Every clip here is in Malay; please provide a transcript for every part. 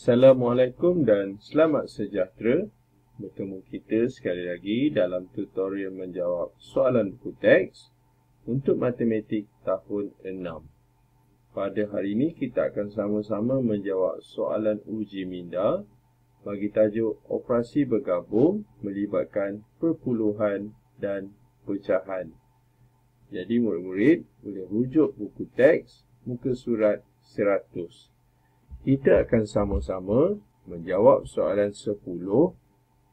Assalamualaikum dan selamat sejahtera. Bertemu kita sekali lagi dalam tutorial menjawab soalan buku teks untuk matematik tahun 6. Pada hari ini kita akan sama-sama menjawab soalan uji minda bagi tajuk operasi bergabung melibatkan perpuluhan dan pecahan. Jadi murid-murid boleh rujuk buku teks muka surat 100. Kita akan sama-sama menjawab soalan 10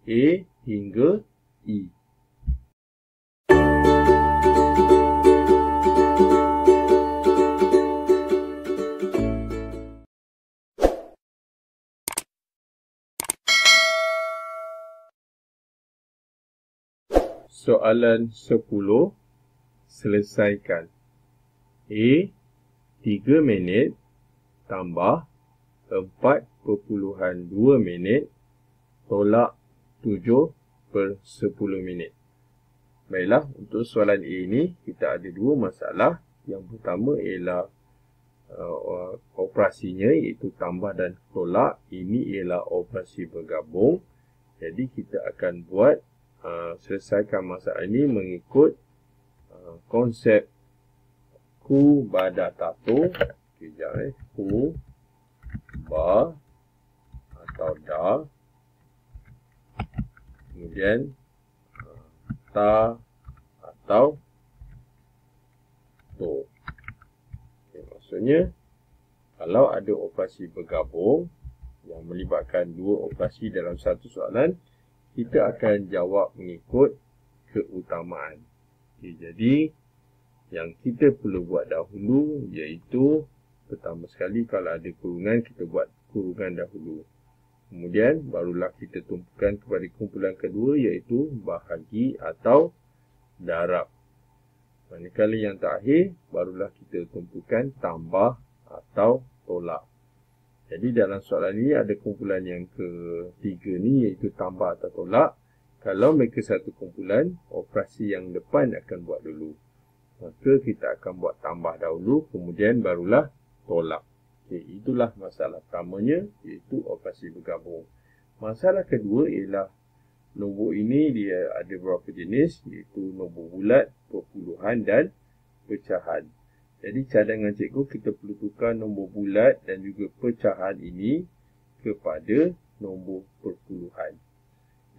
A hingga E. Soalan 10, selesaikan. A, 3 minit tambah 4.2 minit tolak 7/10 minit. Baiklah, untuk soalan A ini kita ada dua masalah. Yang pertama ialah operasinya iaitu tambah dan tolak. Ini ialah operasi bergabung. Jadi kita akan buat selesaikan masalah ini mengikut konsep ku bada tato. Kejap ku ba atau da, kemudian ta atau to. Maksudnya kalau ada operasi bergabung yang melibatkan dua operasi dalam satu soalan, kita akan jawab mengikut keutamaan. Jadi yang kita perlu buat dahulu iaitu pertama sekali kalau ada kurungan, kita buat kurungan dahulu. Kemudian barulah kita tumpukan kepada kumpulan kedua iaitu bahagi atau darab. Manakala yang terakhir barulah kita tumpukan tambah atau tolak. Jadi dalam soalan ini ada kumpulan yang ketiga ni iaitu tambah atau tolak. Kalau mereka satu kumpulan, operasi yang depan akan buat dulu. Maka kita akan buat tambah dahulu, kemudian barulah tolak. Itulah masalah pertamanya, iaitu operasi bergabung. Masalah kedua ialah nombor ini dia ada beberapa jenis, iaitu nombor bulat, perpuluhan dan pecahan. Jadi cadangan cikgu kita perlu tukar nombor bulat dan juga pecahan ini kepada nombor perpuluhan.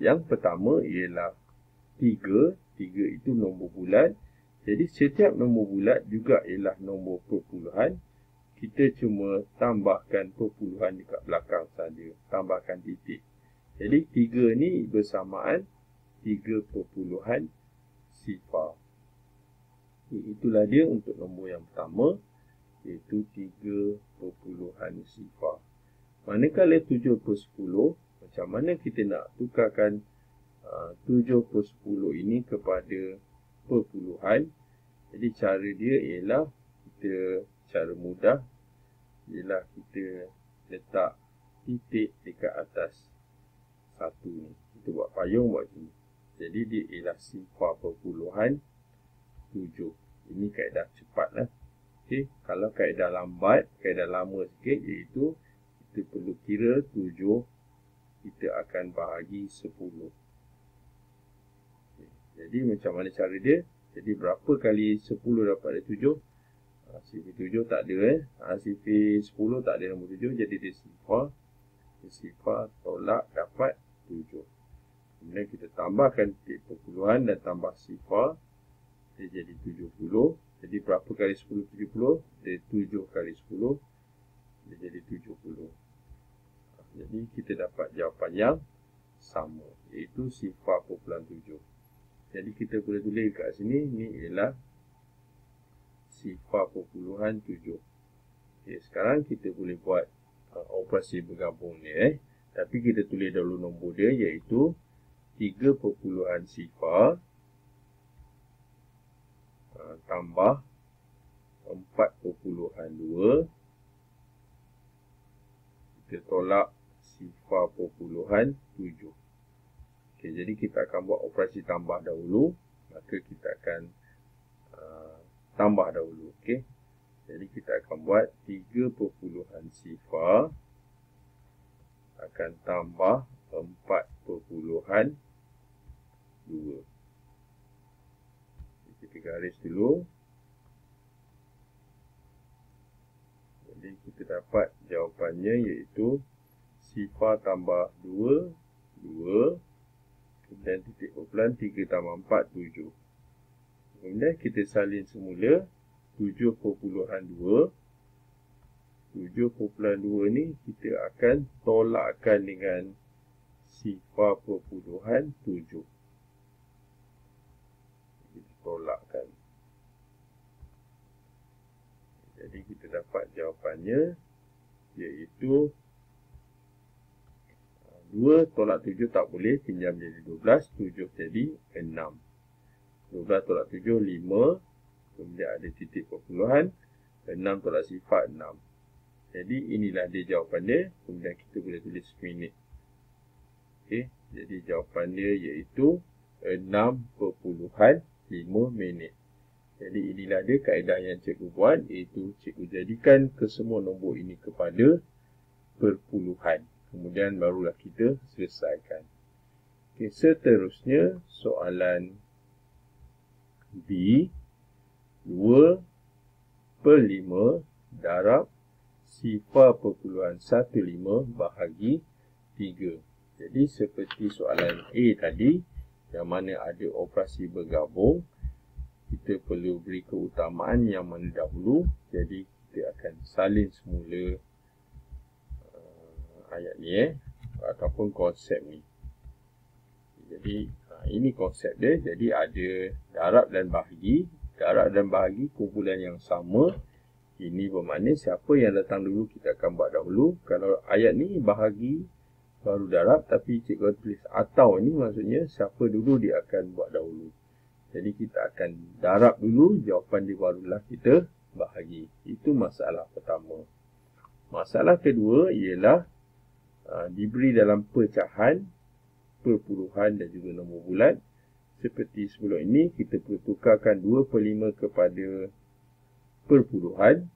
Yang pertama ialah 3. 3 itu nombor bulat. Jadi setiap nombor bulat juga ialah nombor perpuluhan. Kita cuma tambahkan perpuluhan dekat belakang saja. Tambahkan titik. Jadi 3 ni bersamaan 3 perpuluhan sifar. Itulah dia untuk nombor yang pertama, iaitu 3 perpuluhan sifar. Manakala 7/10, macam mana kita nak tukarkan 7/10 ini kepada perpuluhan? Jadi cara dia ialah cara mudah ialah kita letak titik dekat atas satu ni. Kita buat payung buat macam ni. Jadi dia ialah sifar perpuluhan 7. Ini kaedah cepat lah. Okay. Kalau kaedah lambat, kaedah lama sikit, iaitu kita perlu kira 7, kita akan bahagi 10. Okay. Jadi macam mana cara dia? Jadi berapa kali 10 dapat ada 7? Sifar 7 tak ada. Sifar 10 tak ada nombor 7. Jadi dia sifar. Sifar tolak dapat 7. Kemudian kita tambahkan titik perpuluhan dan tambah sifar. Dia jadi 70. Jadi berapa kali 10? 70. Dia 7 kali 10. Dia jadi 70. Jadi kita dapat jawapan yang sama, iaitu sifar perpuluhan 7. Jadi kita boleh tulis kat sini, ni ialah sifar perpuluhan 7. Okay, sekarang kita boleh buat operasi bergabung ni. Tapi kita tulis dahulu nombor dia, iaitu 3 perpuluhan sifar tambah 4/2. Kita tolak sifar perpuluhan 7. Okay, jadi kita akan buat operasi tambah dahulu. Maka kita akan tambah dahulu. Okay. Jadi kita akan buat 3 perpuluhan sifar akan tambah 4.2. Kita garis dulu. Jadi kita dapat jawapannya iaitu sifar tambah 2, 2. Kemudian titik kumpulan 3 tambah 4, 7. Kemudian kita salin semula 7.2. 7.2 ni kita akan tolakkan dengan sifar perpuluhan 7. Kita tolakkan. Jadi kita dapat jawapannya iaitu 2 tolak 7 tak boleh, pinjam jadi 12, 7 jadi 6. 12 tolak 7, 5. Kemudian ada titik perpuluhan. 6 tolak sifar, 6. Jadi inilah dia jawapan dia. Kemudian kita boleh tulis minit. Okey, jadi jawapan dia iaitu 6.5 minit. Jadi inilah dia kaedah yang cikgu buat, iaitu cikgu jadikan kesemua nombor ini kepada perpuluhan. Kemudian barulah kita selesaikan. Okey, seterusnya soalan B. 2/5 darab sifar perpuluhan 15 bahagi 3. Jadi seperti soalan A tadi, yang mana ada operasi bergabung, kita perlu beri keutamaan yang mana dahulu. Jadi kita akan salin semula ayat ni ataupun konsep ni. Jadi ini konsep dia. Jadi ada darab dan bahagi. Darab dan bahagi kumpulan yang sama. Ini bermakna siapa yang datang dulu kita akan buat dahulu. Kalau ayat ni bahagi baru darab, tapi cikgu tulis atau ni maksudnya siapa dulu dia akan buat dahulu. Jadi kita akan darab dulu, jawapan dia barulah kita bahagi. Itu masalah pertama. Masalah kedua ialah diberi dalam pecahan, perpuluhan dan juga nombor bulat. Seperti sebelum ini, kita perlu tukarkan 2/5 kepada perpuluhan.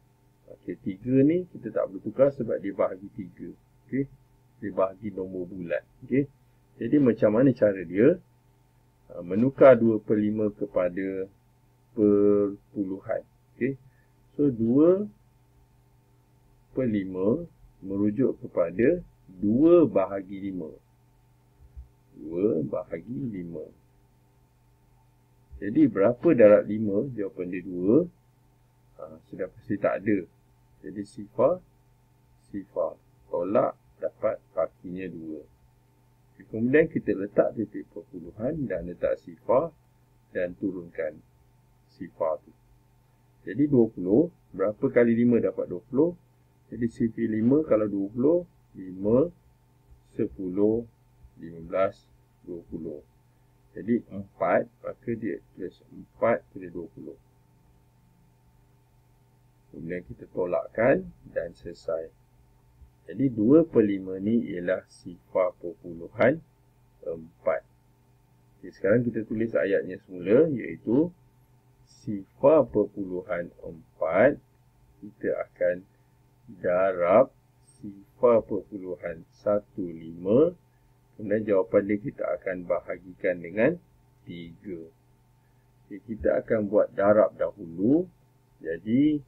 Okey, 3 ni kita tak perlu tukar sebab dia bahagi 3. Okey, dia bahagi nombor bulat. Okey, jadi macam mana cara dia? Menukar 2/5 kepada perpuluhan. Okey, so 2/5 merujuk kepada 2 bahagi 5. 2 bahagi 5. Jadi berapa darab 5? Jawapan dia 2. Sudah pasti tak ada. Jadi sifar. Tolak, dapat bahaginya 2. Kemudian kita letak titik perpuluhan dan letak sifar dan turunkan sifar tu. Jadi 20. Berapa kali 5 dapat 20? Jadi sifar 5 kalau 20, 5, 10, 15, 20. Jadi 4, maka dia tulis 4 kali 20. Kemudian kita tolakkan dan selesai. Jadi 2/5 ni ialah sifar perpuluhan 4. Okay, sekarang kita tulis ayatnya semula, iaitu sifar perpuluhan 4. Kita akan darab sifar perpuluhan 15. Kemudian jawapan dia kita akan bahagikan dengan 3. Okay, kita akan buat darab dahulu. Jadi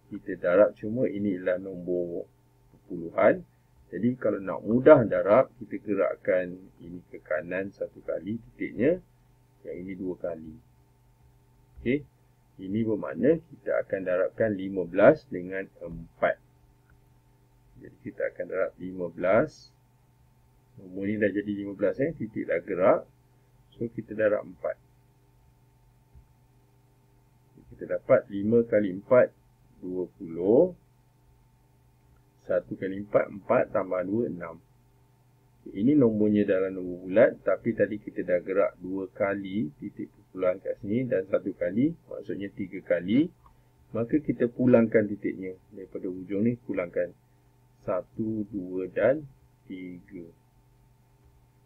kita darab, cuma ini ialah nombor perpuluhan. Jadi kalau nak mudah darab, kita gerakkan ini ke kanan 1 kali titiknya, yang ini 2 kali. Okey, ini bermakna kita akan darabkan 15 dengan 4. Jadi kita akan darab 15. Nombor ni dah jadi 15, titik dah gerak. So kita darab 4. Kita dapat 5 kali 4 20. 1 kali 4 4 tambah 2 6. Ini nombornya dalam nombor bulat, tapi tadi kita dah gerak 2 kali titik perpuluhan kat sini dan 1 kali, maksudnya 3 kali. Maka kita pulangkan titiknya daripada hujung ni, pulangkan 1, 2 dan 3.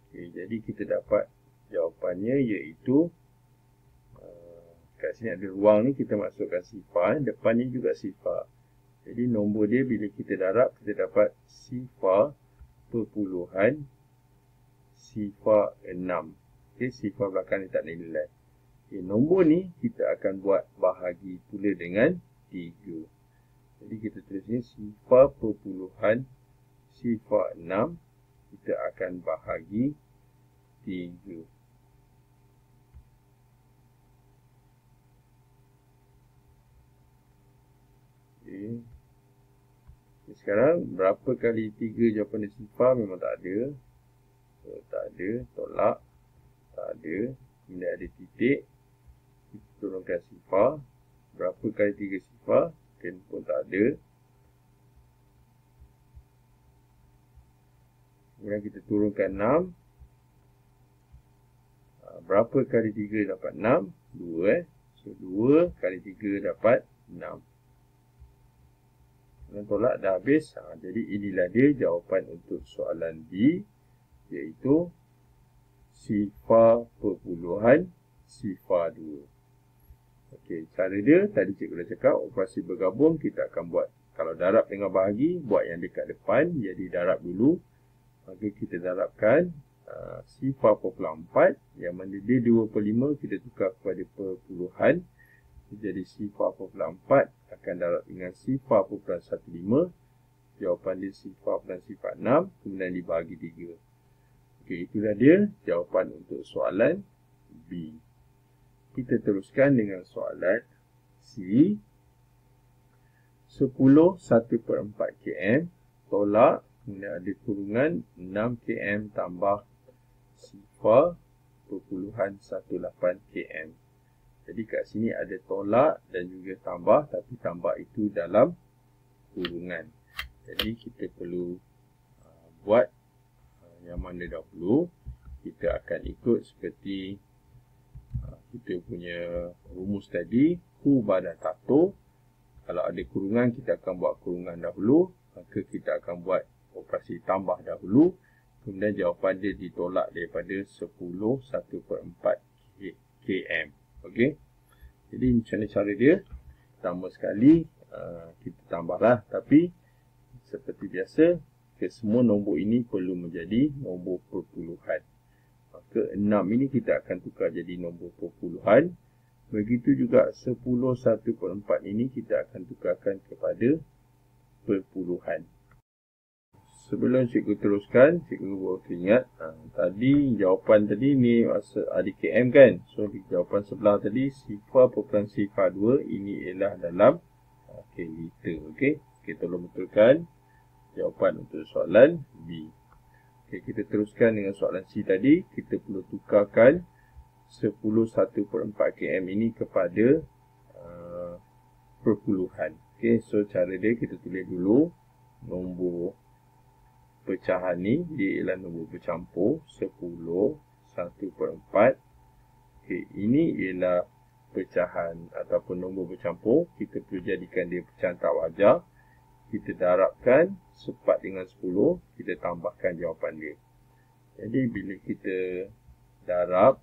Okay, jadi kita dapat jawapannya iaitu kat sini ada ruang ni, kita masukkan sifar, depan ni juga sifar. Jadi nombor dia bila kita darab, kita dapat sifar perpuluhan sifar 6. Okey, sifar belakang ni tak ada nilai. Okey, nombor ni kita akan buat bahagi pula dengan 3. Jadi kita tulis ni sifar perpuluhan sifar 6, kita akan bahagi 3. Okey. Sekarang berapa kali 3 jawapan dia sifar? Memang tak ada. So, tak ada, tolak. Tak ada. Kemudian ada titik. Kita turunkan sifar. Berapa kali 3 sifar? Pun tak ada. Kemudian kita turunkan 6. Berapa kali 3 dapat 6? 2. So, 2 kali 3 dapat 6. Dan tolak dah habis. Jadi inilah dia jawapan untuk soalan B, iaitu sifar perpuluhan sifar 2. Okey, cara dia tadi cikgu dah cakap, operasi bergabung kita akan buat. Kalau darab dengan bahagi, buat yang dekat depan, jadi darab dulu. Maka kita darabkan sifar perpuluhan 4, yang mana dia 2/5, kita tukar kepada perpuluhan. Jadi sifar perpuluhan 4 akan darab dengan sifar perpuluhan 15. Jawapan dia sifar perpuluhan sifar 6, kemudian dibahagi 3. Okey, itulah dia jawapan untuk soalan B. Kita teruskan dengan soalan C. 10 1/4 km tolak, kemudian ada kurungan 6 km tambah sifar perpuluhan 18 km. Jadi kat sini ada tolak dan juga tambah, tapi tambah itu dalam kurungan. Jadi kita perlu buat yang mana dahulu. Kita akan ikut seperti kita punya rumus tadi, Q pada tato. Kalau ada kurungan, kita akan buat kurungan dahulu. Maka kita akan buat operasi tambah dahulu. Kemudian jawapan dia ditolak daripada 10 1/4 km. Okey. Jadi macam mana cara dia? Pertama sekali kita tambahlah, tapi seperti biasa semua nombor ini perlu menjadi nombor perpuluhan. Maka 6 ini kita akan tukar jadi nombor perpuluhan. Begitu juga 10 1/4 ini kita akan tukarkan kepada perpuluhan. Sebelum cikgu teruskan, cikgu baru ingat tadi jawapan tadi ni ada km kan. So di jawapan sebelah tadi sifar perpuluhan sifar 2 ini ialah dalam liter. Okey, kita tolong betulkan jawapan untuk soalan B. Okey, kita teruskan dengan soalan C tadi. Kita perlu tukarkan 10 1/4 km ini kepada perpuluhan. Okey, so cara dia kita tulis dulu nombor pecahan ni, dia ialah nombor bercampur 10 1/4. Okey, ini ialah pecahan ataupun nombor bercampur. Kita perlu jadikan dia pecahan tak wajar. Kita darabkan sepat dengan 10, kita tambahkan jawapan dia. Jadi bila kita darab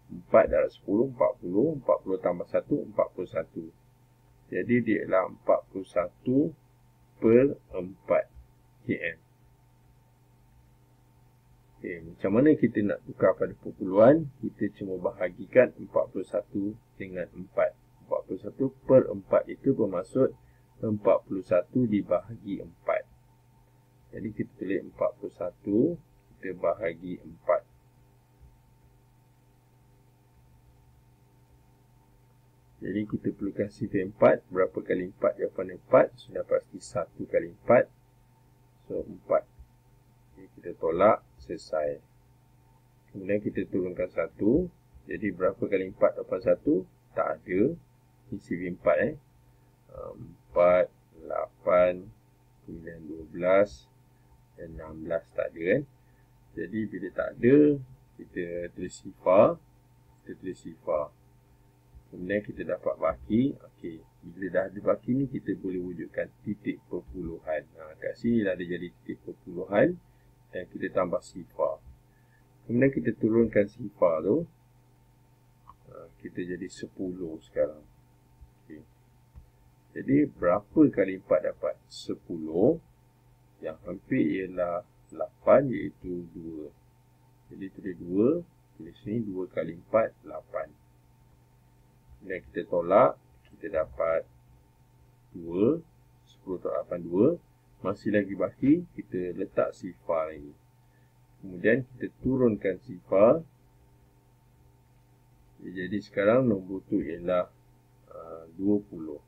4 darab 10, 40, 40 tambah 1, 41. Jadi dia ialah 41/4 km. Okay, macam mana kita nak tukar pada perpuluhan? Kita cuma bahagikan 41 dengan 4. 41/4 itu bermaksud 41 dibahagi 4. Jadi kita tulis 41, kita bahagi 4. Jadi kita perlukan sifar 4. Berapa kali 4? Jawapan 4. Sudah pasti 1 kali 4. So 4. Jadi kita tolak. Selesai. Kemudian kita turunkan 1. Jadi berapa kali 4 dapat 1? Tak ada. Ini sifar 4 4, 8, kemudian 12 dan 16 tak ada kan. Jadi bila tak ada, kita tulis sifar. Kita tulis sifar. Kemudian kita dapat baki. Okey, bila dah ada baki ni, kita boleh wujudkan titik perpuluhan. Kat sini dah ada jadi titik perpuluhan. Dan kita tambah sifar. Kemudian kita turunkan sifar tu. Kita jadi 10 sekarang. Okay. Jadi berapa kali 4 dapat? 10. Yang hampir ialah 8 iaitu 2. Jadi tulis 2, tulis ni 2 kali 4, 8. Dan kita tolak, kita dapat 2, 10 tolak 8, 2. Masih lagi baki, kita letak sifar lagi. Kemudian kita turunkan sifar. Jadi sekarang nombor tu ialah 20.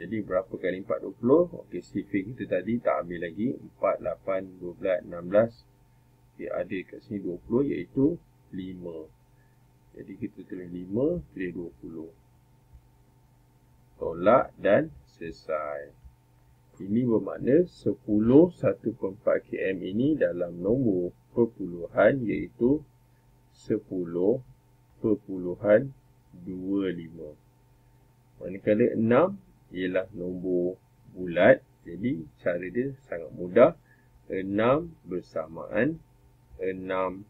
Jadi berapa kali 4, 20? Okey, sifar kita tadi tak ambil lagi. 4, 8, 12, 16. Okey, ada kat sini 20 iaitu 5. Jadi kita tulis 5, tulis 20. Tolak dan selesai. Ini bermakna 10 1/4 km ini dalam nombor perpuluhan iaitu 10.25. Manakala 6 ialah nombor bulat. Jadi cara dia sangat mudah. 6 bersamaan 6.0.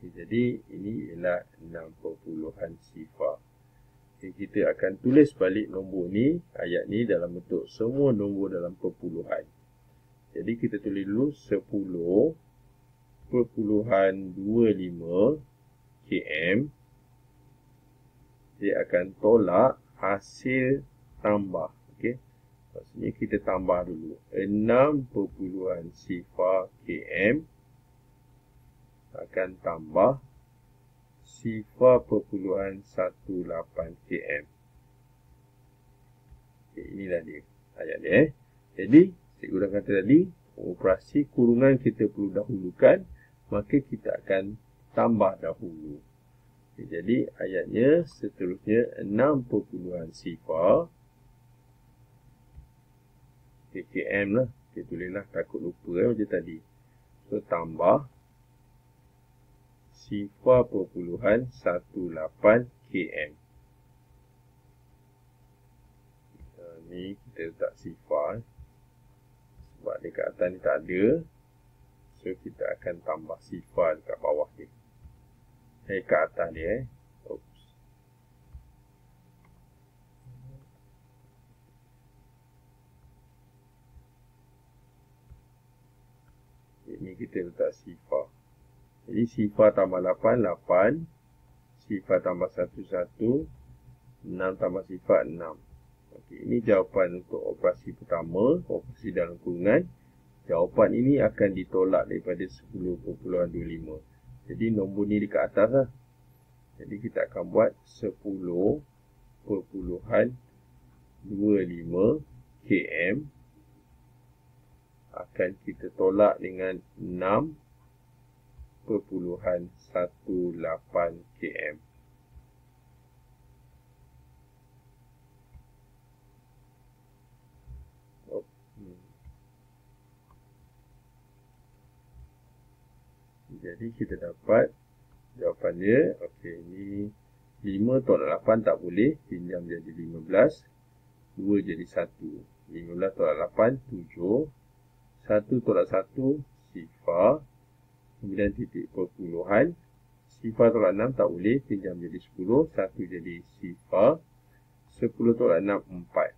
Jadi ini ialah 6.0. Kita akan tulis balik nombor ni, ayat ni dalam bentuk semua nombor dalam perpuluhan. Jadi kita tulis dulu 10.25 km. Dia akan tolak hasil tambah. Okey. Maksudnya kita tambah dulu 6.0 km akan tambah 0.18 km. Okay, inilah dia ayat dia. Jadi, cikgu dah kata tadi, operasi kurungan kita perlu dahulukan, maka kita akan tambah dahulu. Okay, jadi, ayatnya seterusnya 6.0 km lah. Okay, tulislah, takut lupa macam tadi. So, tambah 0.18 km. Ni kita letak sifar. Sebab dekat atas ni tak ada. So kita akan tambah sifar dekat bawah dia. Dekat atas dia. Oops. Ini kita letak sifar. Jadi sifar tambah 8, 8. Sifar tambah 1, 1. 6 tambah sifar, 6. Okey, ini jawapan untuk operasi pertama, operasi dalam kurungan. Jawapan ini akan ditolak daripada 10.25. Jadi nombor ni dekat atas lah. Jadi kita akan buat 10.25 km. Akan kita tolak dengan 6.18 km. Jadi kita dapat jawapan dia. Okey, ni 5 tolak 8 tak boleh, pinjam jadi 15. 2 jadi 1. 15 tolak 8, 7. 1 tolak 1, sifar. Kemudian titik perpuluhan. Sifar tolak 6 tak boleh, pinjam jadi 10. 1 jadi sifar. 10 tolak 6, 4.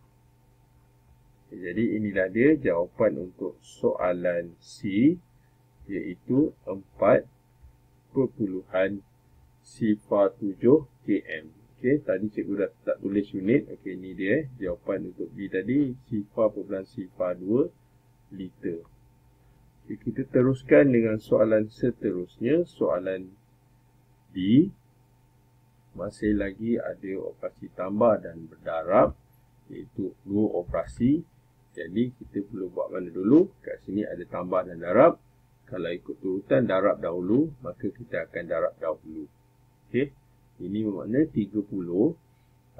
Jadi inilah dia jawapan untuk soalan C, iaitu 4.07 km. Okey, tadi cikgu dah tak tulis unit. Okey, ini dia jawapan untuk B tadi, 0.02 liter. Okay, kita teruskan dengan soalan seterusnya, soalan D. Masih lagi ada operasi tambah dan berdarab, iaitu 2 operasi. Jadi kita perlu buat mana dulu? Kat sini ada tambah dan darab. Kalau ikut urutan darab dahulu, maka kita akan darab dahulu. Okey. Ini bermakna 30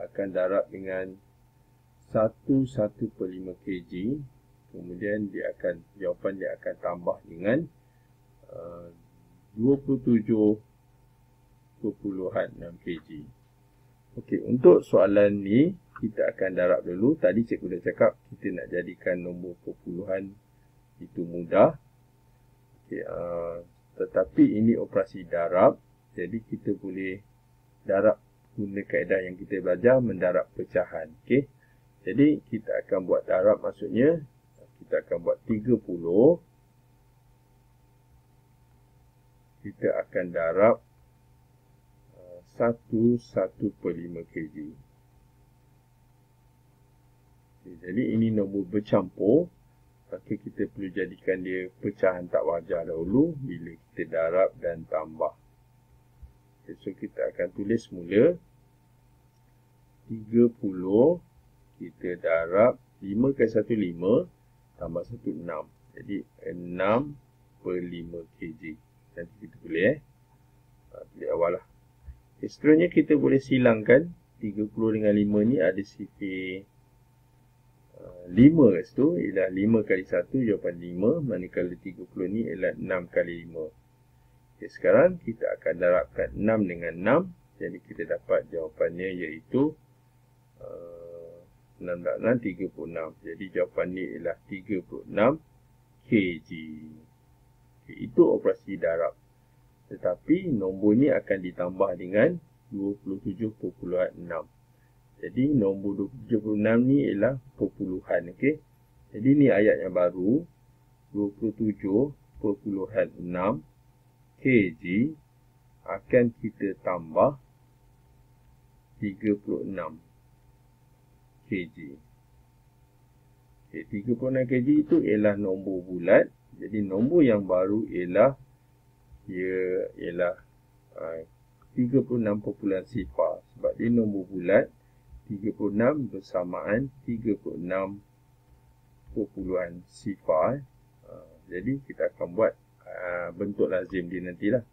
akan darab dengan 1/1/5 kg. Kemudian jawapan dia akan tambah dengan 27.6 kg. Okey, untuk soalan ni kita akan darab dulu. Tadi cikgu dah cakap kita nak jadikan nombor perpuluhan itu mudah. Okay, tetapi ini operasi darab. Jadi kita boleh darab guna kaedah yang kita belajar, mendarab pecahan. Okay. Jadi kita akan buat darab, maksudnya kita akan buat 30. Kita akan darab 1/1/5 kg. Jadi ini nombor bercampur. Maka kita perlu jadikan dia pecahan tak wajar dahulu bila kita darab dan tambah. So kita akan tulis mula 30 kita darab 5 kali 1 5 tambah 1 6. Jadi 6/5 kg. Nanti kita tulis tulis awal lah. Seterusnya kita boleh silangkan 30 dengan 5 ni ada sifar 5 kat situ, ialah 5 kali 1 jawapan 5, manakala 30 ni ialah 6 kali 5. Okay, sekarang kita akan darabkan 6 dengan 6, jadi kita dapat jawapannya iaitu 6 dan 6, 36. Jadi jawapan ni ialah 36 kg. Okay, itu operasi darab. Tetapi nombor ni akan ditambah dengan 27.6. Jadi nombor 27.6 ni ialah perpuluhan. Okay? Jadi ni ayat yang baru. 27.6 kg akan kita tambah 36 kg. Okay, 36 kg itu ialah nombor bulat. Jadi nombor yang baru ialah 36.0 sebab dia nombor bulat. 36 bersamaan 36 perpuluhan sifar. Jadi kita akan buat bentuk lazim dia nantilah.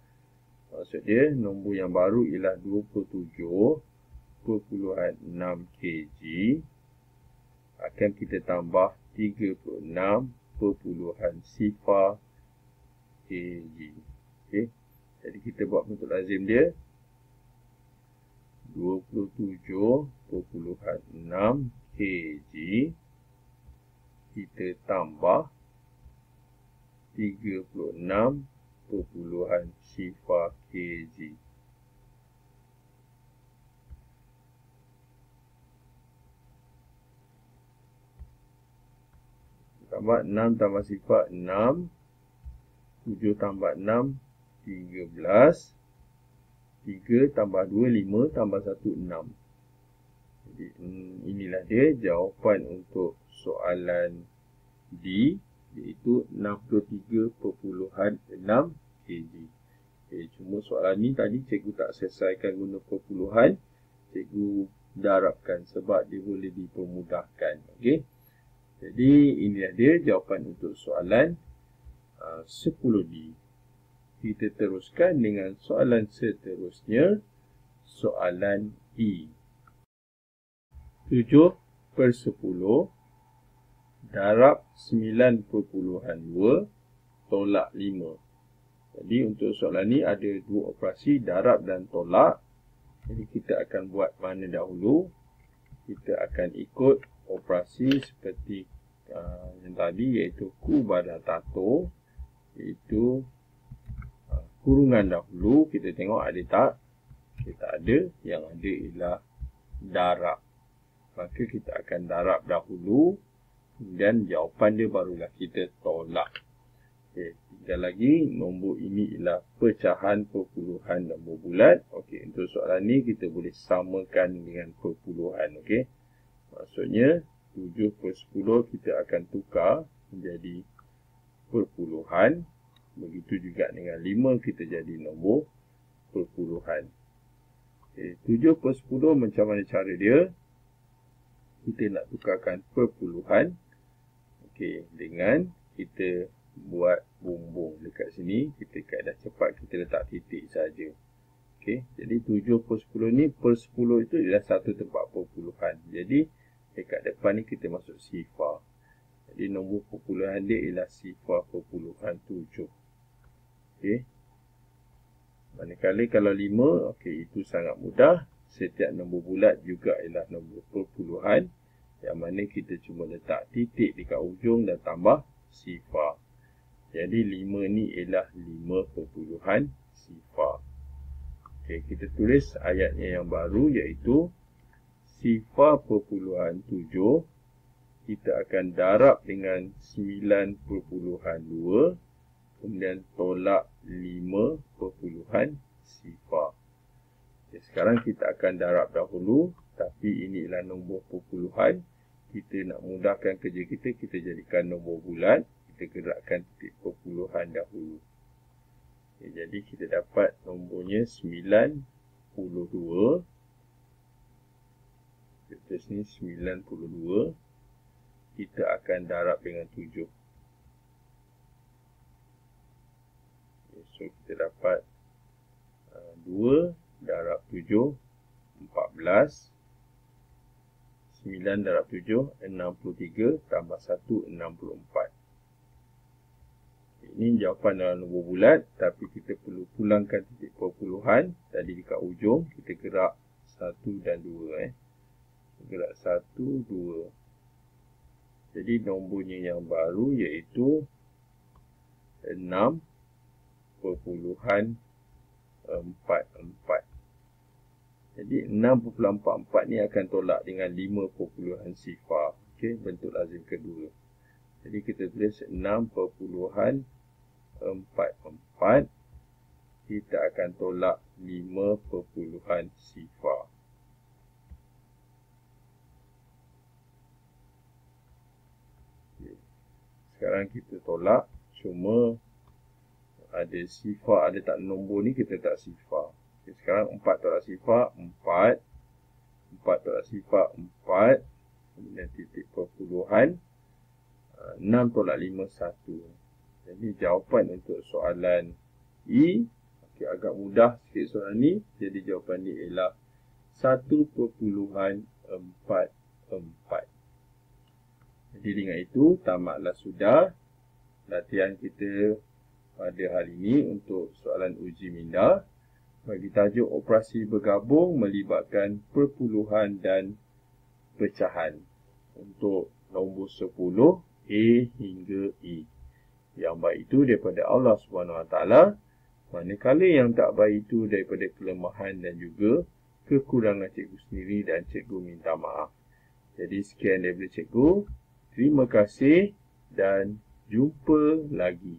Maksud dia nombor yang baru ialah 27.6 kg akan kita tambah 36 perpuluhan sifar kg. Okay. Jadi kita buat bentuk lazim dia 27.6 kg kita tambah 36 perpuluhan sifar kg. Tambah 6 tambah sifar 6, 7 tambah 6 13, 3 tambah 2, 5 tambah 1, 6. Jadi inilah dia jawapan untuk soalan D, iaitu 63.6 kg. Okay, cuma soalan ni tadi cikgu tak selesaikan guna perpuluhan. Cikgu darabkan sebab dia boleh dipermudahkan. Okay. Jadi inilah dia jawapan untuk soalan 10D. Kita teruskan dengan soalan seterusnya, soalan E. 7/10 darab 9.2 tolak 5. Jadi untuk soalan ni ada dua operasi, darab dan tolak. Jadi kita akan buat mana dahulu? Kita akan ikut operasi seperti yang tadi, iaitu kubadatato, iaitu kurungan dahulu. Kita tengok ada tak? Kita ada, yang ada ialah darab. Maka kita akan darab dahulu dan jawapan dia barulah kita tolak. Okey, tinggal lagi nombor ini ialah pecahan perpuluhan nombor bulat. Okey, untuk soalan ni kita boleh samakan dengan perpuluhan. Okey. Maksudnya 7/10 kita akan tukar menjadi perpuluhan. Begitu juga dengan 5 kita jadi nombor perpuluhan. Okay, 7/10 macam mana cara dia? Kita nak tukarkan perpuluhan. Okay, dengan kita buat bumbung dekat sini. Kita kaedah cepat, kita letak titik saja. Okay, jadi 7/10 ni per 10 itu ialah satu tempat perpuluhan. Jadi dekat depan ni kita masuk sifar. Jadi nombor perpuluhan dia ialah sifar perpuluhan 7. Okay. Manakala kalau 5, okay, itu sangat mudah. Setiap nombor bulat juga ialah nombor perpuluhan, yang mana kita cuma letak titik dekat ujung dan tambah sifar. Jadi 5 ni ialah 5 perpuluhan sifar. Okay, kita tulis ayatnya yang baru, iaitu sifar perpuluhan 7 kita akan darab dengan 9.2, kemudian tolak 5.0. Okay, sekarang kita akan darab dahulu, tapi ini ialah nombor perpuluhan. Kita nak mudahkan kerja kita, kita jadikan nombor bulat. Kita gerakkan titik perpuluhan dahulu. Okay, jadi kita dapat nombornya 92. Kita sini 92. Kita akan darab dengan 7. Okay, so kita dapat 2 darab 7, 14. 9 darab 7, 63. Tambah 1, 64. Ini jawapan dalam nombor bulat, tapi kita perlu pulangkan titik perpuluhan. Tadi dekat ujung, kita gerak 1 dan 2. Gerak 1, 2. Jadi nombornya yang baru iaitu 6.44. Jadi 6.44 ni akan tolak dengan 5.0. Okey, bentuk lazim kedua. Jadi kita tulis 6.44. Kita akan tolak 5.0. Okay. Sekarang kita tolak, cuma ada sifar, ada tak nombor ni kita tak sifar. Okay, sekarang 4 tolak sifar 4. 4 tolak sifar 4. Kemudian titik perpuluhan 6 tolak 5, 1. Jadi jawapan untuk soalan E, okay, agak mudah sikit soalan ni. Jadi jawapan ni ialah 1.44. Jadi dengan itu tamatlah sudah latihan kita pada hari ini untuk soalan uji minda bagi tajuk operasi bergabung melibatkan perpuluhan dan pecahan untuk nombor 10 A hingga E. Yang baik itu daripada Allah SWT, manakala yang tak baik itu daripada kelemahan dan juga kekurangan cikgu sendiri dan cikgu minta maaf. Jadi sekian daripada cikgu. Terima kasih dan jumpa lagi.